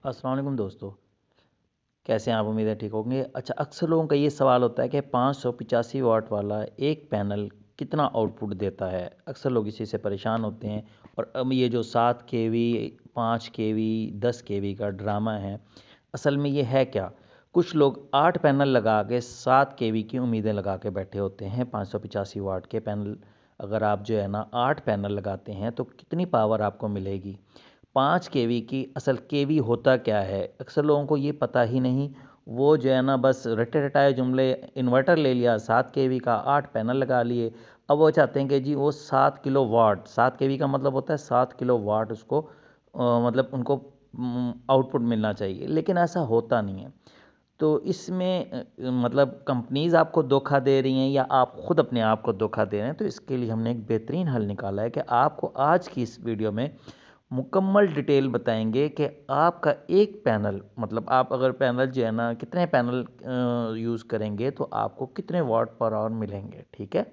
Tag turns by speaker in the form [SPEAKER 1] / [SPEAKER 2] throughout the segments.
[SPEAKER 1] अस्सलाम वालेकुम दोस्तों, कैसे हैं आप? उम्मीद है ठीक होंगे। अच्छा, अक्सर लोगों का ये सवाल होता है कि 585 वाट वाला एक पैनल कितना आउटपुट देता है। अक्सर लोग इसी से परेशान होते हैं। और अब ये जो 7 केवी, 5 केवी, 10 केवी का ड्रामा है, असल में ये है क्या? कुछ लोग 8 पैनल लगा के 7 केवी की उम्मीदें लगा के बैठे होते हैं। 585 वाट के पैनल अगर आप जो है ना 8 पैनल लगाते हैं तो कितनी पावर आपको मिलेगी? 5 केवी की असल केवी होता क्या है? अक्सर लोगों को ये पता ही नहीं। वो जो है ना बस रटे-रटाए जुमले, इन्वर्टर ले लिया 7 केवी का, 8 पैनल लगा लिए। अब वो चाहते हैं कि जी वो 7 किलोवाट, 7 केवी का मतलब होता है 7 किलोवाट उसको मतलब उनको आउटपुट मिलना चाहिए, लेकिन ऐसा होता नहीं है। तो इसमें मतलब कंपनीज़ आपको धोखा दे रही हैं या आप खुद अपने आप को धोखा दे रहे हैं। तो इसके लिए हमने एक बेहतरीन हल निकाला है कि आपको आज की इस वीडियो में मुकम्मल डिटेल बताएंगे कि आपका एक पैनल, मतलब आप अगर पैनल जो है ना कितने पैनल यूज़ करेंगे तो आपको कितने वाट पर आवर मिलेंगे। ठीक है,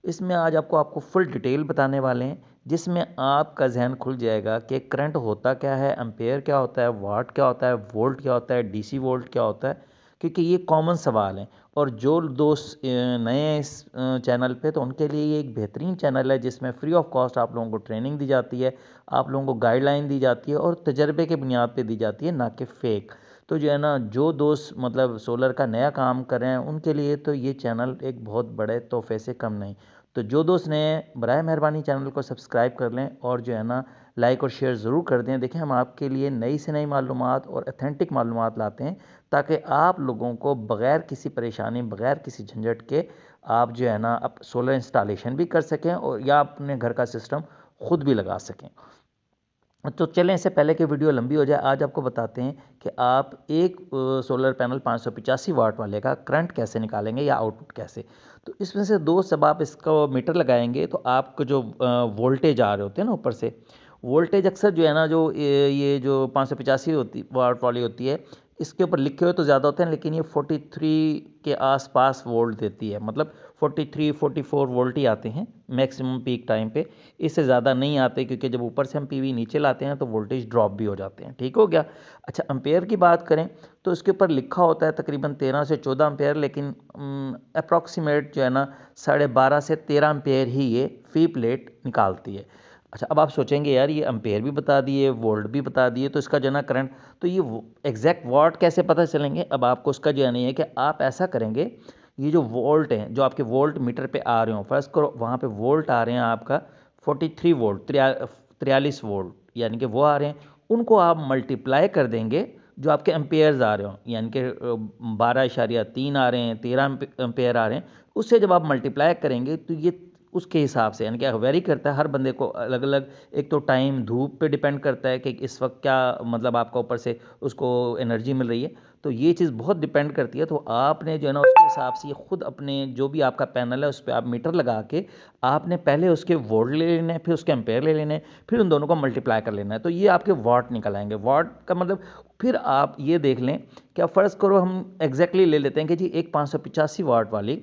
[SPEAKER 1] इसमें आज आपको फुल डिटेल बताने वाले हैं, जिसमें आपका जहन खुल जाएगा कि करंट होता क्या है, एम्पेयर क्या होता है, वाट क्या होता है, वोल्ट क्या होता है, डीसी वोल्ट क्या होता है। क्योंकि ये कॉमन सवाल हैं। और जो दोस्त नए हैं इस चैनल पे, तो उनके लिए ये एक बेहतरीन चैनल है जिसमें फ्री ऑफ कॉस्ट आप लोगों को ट्रेनिंग दी जाती है, आप लोगों को गाइडलाइन दी जाती है और तजर्बे के बुनियाद पे दी जाती है, ना कि फ़ेक। तो जो है ना, जो दोस्त मतलब सोलर का नया काम कर रहे हैं उनके लिए तो ये चैनल एक बहुत बड़े तोहफे से कम नहीं। तो जो दोस्त नए हैं, बराए मेहरबानी चैनल को सब्सक्राइब कर लें और जो है ना लाइक और शेयर ज़रूर कर दें। देखिए, हम आपके लिए नई से नई मालूमात और अथेंटिक मालूमात लाते हैं, ताकि आप लोगों को बग़ैर किसी परेशानी, बग़ैर किसी झंझट के आप जो है ना अब सोलर इंस्टॉलेशन भी कर सकें और या अपने घर का सिस्टम खुद भी लगा सकें। तो चलें, इससे पहले कि वीडियो लंबी हो जाए, आज आपको बताते हैं कि आप एक सोलर पैनल 585 वाट वाले का करंट कैसे निकालेंगे या आउटपुट कैसे। तो इसमें से दो, जब आप इसका मीटर लगाएंगे तो आपको जो वोल्टेज आ रहे होते हैं ना ऊपर से, वोल्टेज अक्सर जो है ना, जो ये जो 585 वाट वाली होती है, इसके ऊपर लिखे हुए तो ज़्यादा होते हैं, लेकिन ये 43 के आसपास वोल्ट देती है। मतलब 43 44 वोल्ट ही आते हैं मैक्सिमम पीक टाइम पे। इससे ज़्यादा नहीं आते, क्योंकि जब ऊपर से हम पीवी नीचे लाते हैं तो वोल्टेज ड्रॉप भी हो जाते हैं। ठीक हो गया। अच्छा, एम्पेयर की बात करें तो इसके ऊपर लिखा होता है तकरीबन 13 से 14 एम्पेयर, लेकिन अप्रॉक्सीमेट जो है ना 12.5 से 13 एम्पेयर ही ये फी प्लेट निकालती है। अच्छा, अब आप सोचेंगे यार ये एम्पेयर भी बता दिए, वोल्ट भी बता दिए, तो इसका जो है ना करंट, तो ये एग्जैक्ट वाट कैसे पता चलेंगे? अब आपको उसका जो है नहीं है कि आप ऐसा करेंगे, ये जो वोल्ट हैं, जो आपके वोल्ट मीटर पे आ रहे हो, फर्स्ट करो वहाँ पे वोल्ट आ रहे हैं आपका 43 वोल्ट, 43 वोल्ट, यानी कि वो आ रहे हैं, उनको आप मल्टीप्लाई कर देंगे जो आपके एम्पेयर्स आ रहे हो, यानी कि 12.3 आ रहे हैं, 13 एम्पेयर आ रहे हैं, उससे जब आप मल्टीप्लाई करेंगे तो ये उसके हिसाब से, यानी कि वेरी करता है हर बंदे को अलग अलग। एक तो टाइम, धूप पे डिपेंड करता है कि इस वक्त क्या मतलब आपका ऊपर से उसको एनर्जी मिल रही है, तो ये चीज़ बहुत डिपेंड करती है। तो आपने जो है ना उसके हिसाब से ये खुद अपने जो भी आपका पैनल है उस पर आप मीटर लगा के आपने पहले उसके वोल्ट ले लेने हैं, फिर उसके एम्पेयर ले लेने हैं, फिर उन दोनों को मल्टीप्लाई कर लेना है, तो ये आपके वाट निकल आएंगे। वाट का मतलब फिर आप ये देख लें, क्या फ़र्ज़ करो हम एग्जैक्टली ले लेते हैं कि जी एक 585 वाट वाली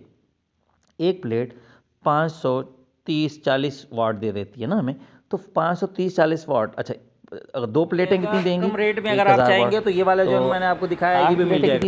[SPEAKER 1] एक प्लेट 530-40 वाट दे देती है ना हमें। तो 530-40 वाट, अच्छा, अगर दो प्लेटें कितनी देंगी?
[SPEAKER 2] कम रेट में अगर
[SPEAKER 1] एक
[SPEAKER 2] आप
[SPEAKER 1] हज़ार वाट।
[SPEAKER 2] चाहेंगे तो ये वाला
[SPEAKER 1] तो
[SPEAKER 2] जो मैंने आपको दिखाया है ये
[SPEAKER 1] 8
[SPEAKER 2] भी मिल
[SPEAKER 1] प्लेटें
[SPEAKER 2] जाएगा।
[SPEAKER 1] कितनी